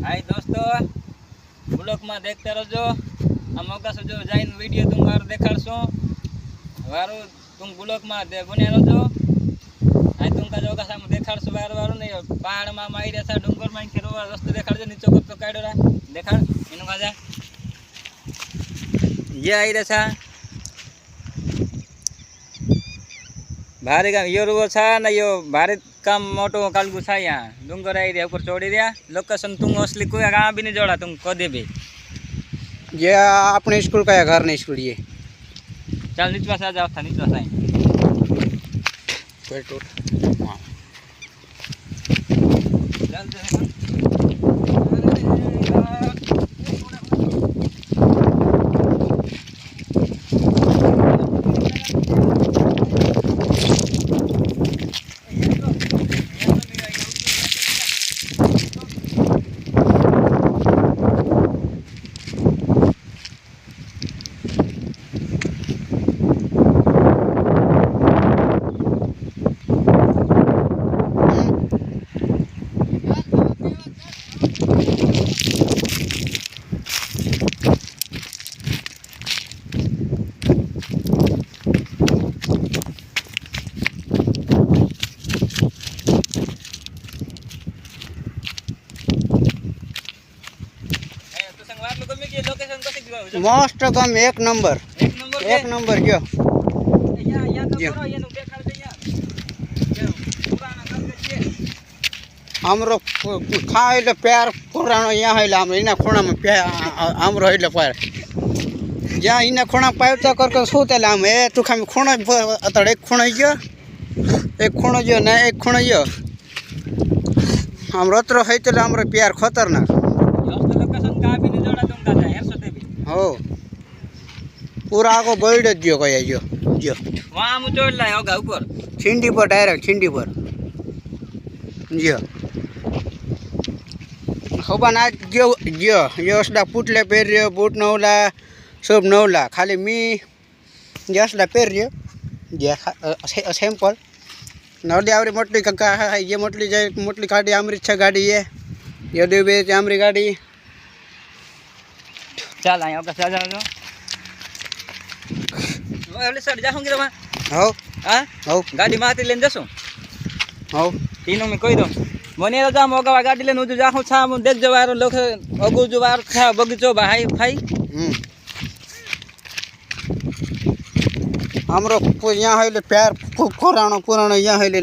हाय दोस्तों, ब्लॉग में देखते रहो। हम अवकाश जो जाइन वीडियो तुम मारो देखाड़शो वारो तुम ब्लॉग में बने रहो। हाय तुमका जो अवकाश हम देखाड़शो वारो वारो नहीं पहाड़ में मारी रहा डूंगर में खेरो रस्तो देखाड़जो नीचे को तो काढ़ो रहा देखाड़ इनु काजा ये आई रहा भारी काम यो रुवो छा न यो भारी काम मोटो कालगु छा। यहाँ डूंगर आई रहा ऊपर चढ़ी रहा लोकेशन तुम असली कोई कहाँ भी नहीं जोड़ा तुम कदे भी ये अपने स्कूल का या घर नहीं स्कूल ये चल नीचे पास आ जाओ था नीचे पास आई हाँ। चल मस्त कम एक नंबर जो हमरो खाए प्यार पुरानो यहाँ है खूणा में हमरो पैर जहाँ इन खूणा पाइप तो करके सूते ए तू खा खूण अतड़ एक खूण जो ना एक खूण जो हम रत्रो है हमरो प्यार खतरनाक हो पूरा आगो बर्ड जो कया जो वहाँ हम चढ़ लाए होगा ऊपर छिंडी पर डायरेक्ट छिंडी पर जो होबा ना जो असला पुटले पेर रियो बूट नौला सब नौला खाली मी जसला पेर रियो जे सैंपल नौली आवरी मोटली का ये मोटली जाए मोटली गाड़ी आमरी छह गाड़ी ये दे बे आमरी गाड़ी चल आया ओके जा जाओ वाले सर जाऊंगी रे हो हां हो गाड़ी माते लेन जसो हो तीनों में कोई दो मने जा मोगा गाड़ी लेन उजु जाहु छा हम देख जवार लोग अगु जवार था बगीचो भाई भाई हमरो यहाँ है प्यार पुरानो यहाँ है